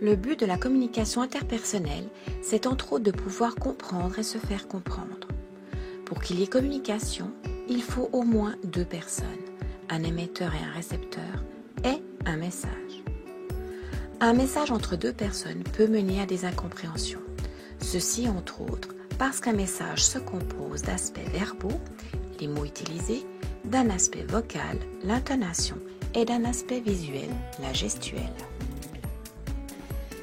Le but de la communication interpersonnelle, c'est entre autres de pouvoir comprendre et se faire comprendre. Pour qu'il y ait communication, il faut au moins 2 personnes, un émetteur et un récepteur, et un message. Un message entre 2 personnes peut mener à des incompréhensions. Ceci, entre autres, parce qu'un message se compose d'aspects verbaux, les mots utilisés, d'un aspect vocal, l'intonation, et d'un aspect visuel, la gestuelle.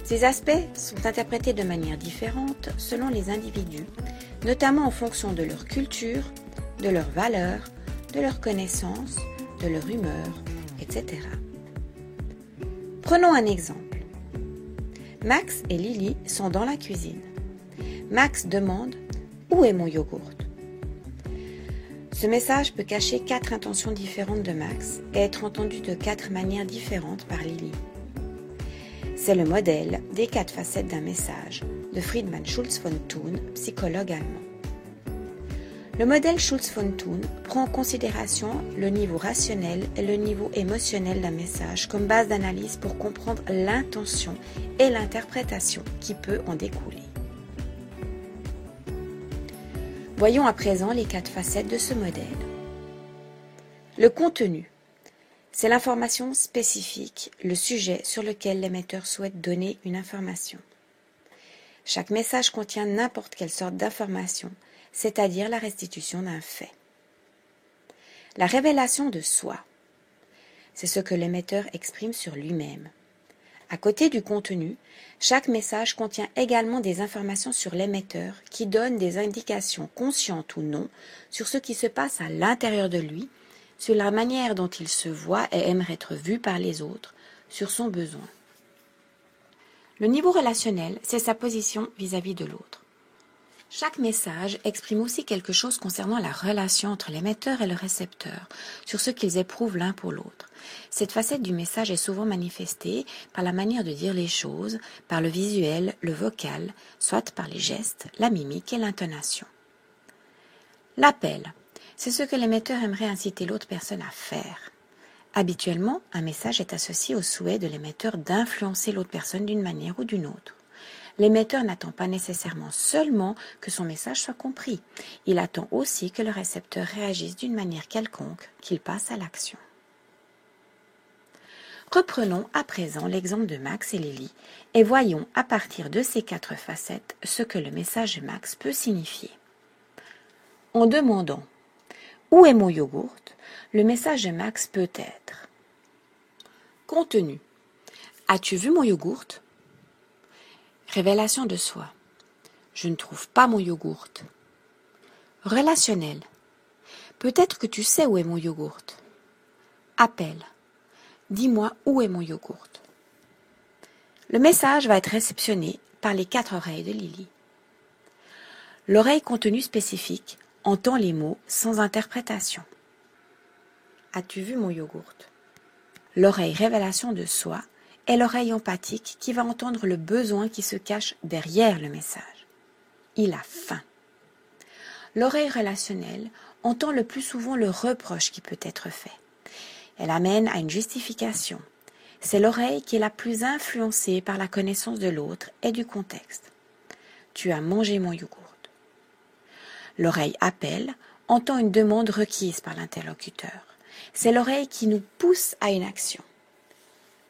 Ces aspects sont interprétés de manière différente selon les individus, notamment en fonction de leur culture, de leurs valeurs, de leurs connaissances, de leur humeur, etc. Prenons un exemple. Max et Lily sont dans la cuisine. Max demande « Où est mon yogourt ?» Ce message peut cacher 4 intentions différentes de Max et être entendu de 4 manières différentes par Lily. C'est le modèle des 4 facettes d'un message de Friedman Schulz von Thun, psychologue allemand. Le modèle Schulz von Thun prend en considération le niveau rationnel et le niveau émotionnel d'un message comme base d'analyse pour comprendre l'intention et l'interprétation qui peut en découler. Voyons à présent les 4 facettes de ce modèle. Le contenu. C'est l'information spécifique, le sujet sur lequel l'émetteur souhaite donner une information. Chaque message contient n'importe quelle sorte d'information, c'est-à-dire la restitution d'un fait. La révélation de soi. C'est ce que l'émetteur exprime sur lui-même. À côté du contenu, chaque message contient également des informations sur l'émetteur qui donnent des indications conscientes ou non sur ce qui se passe à l'intérieur de lui, sur la manière dont il se voit et aimerait être vu par les autres, sur son besoin. Le niveau relationnel, c'est sa position vis-à-vis de l'autre. Chaque message exprime aussi quelque chose concernant la relation entre l'émetteur et le récepteur, sur ce qu'ils éprouvent l'un pour l'autre. Cette facette du message est souvent manifestée par la manière de dire les choses, par le visuel, le vocal, soit par les gestes, la mimique et l'intonation. L'appel. C'est ce que l'émetteur aimerait inciter l'autre personne à faire. Habituellement, un message est associé au souhait de l'émetteur d'influencer l'autre personne d'une manière ou d'une autre. L'émetteur n'attend pas nécessairement seulement que son message soit compris. Il attend aussi que le récepteur réagisse d'une manière quelconque, qu'il passe à l'action. Reprenons à présent l'exemple de Max et Lily et voyons à partir de ces 4 facettes ce que le message de Max peut signifier. En demandant « Où est mon yogourt ?», le message de Max peut être contenu. As-tu vu mon yogourt ? Révélation de soi. Je ne trouve pas mon yogourt. Relationnel. Peut-être que tu sais où est mon yogourt. Appel. Dis-moi où est mon yogourt. Le message va être réceptionné par les 4 oreilles de Lily. L'oreille contenu spécifique entend les mots sans interprétation. As-tu vu mon yogourt ? L'oreille révélation de soi est l'oreille empathique qui va entendre le besoin qui se cache derrière le message. Il a faim. L'oreille relationnelle entend le plus souvent le reproche qui peut être fait. Elle amène à une justification. C'est l'oreille qui est la plus influencée par la connaissance de l'autre et du contexte. Tu as mangé mon yogourt. L'oreille appel entend une demande requise par l'interlocuteur. C'est l'oreille qui nous pousse à une action.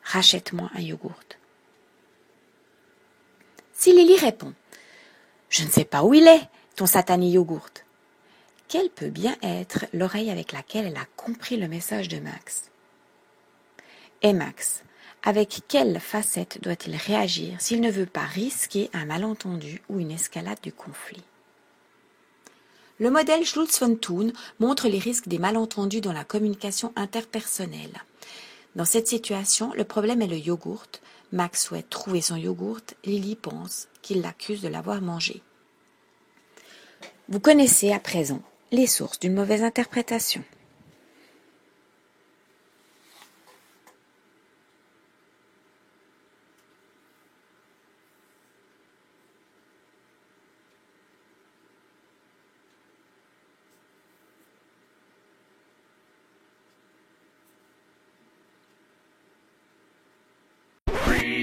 Rachète-moi un yogourt. Si Lily répond « Je ne sais pas où il est, ton satané yogourt », quelle peut bien être l'oreille avec laquelle elle a compris le message de Max ? Et Max, avec quelle facette doit-il réagir s'il ne veut pas risquer un malentendu ou une escalade du conflit ? Le modèle Schulz von Thun montre les risques des malentendus dans la communication interpersonnelle. Dans cette situation, le problème est le yogourt. Max souhaite trouver son yogourt, Lily pense qu'il l'accuse de l'avoir mangé. Vous connaissez à présent les sources d'une mauvaise interprétation.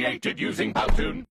created using Powtoon.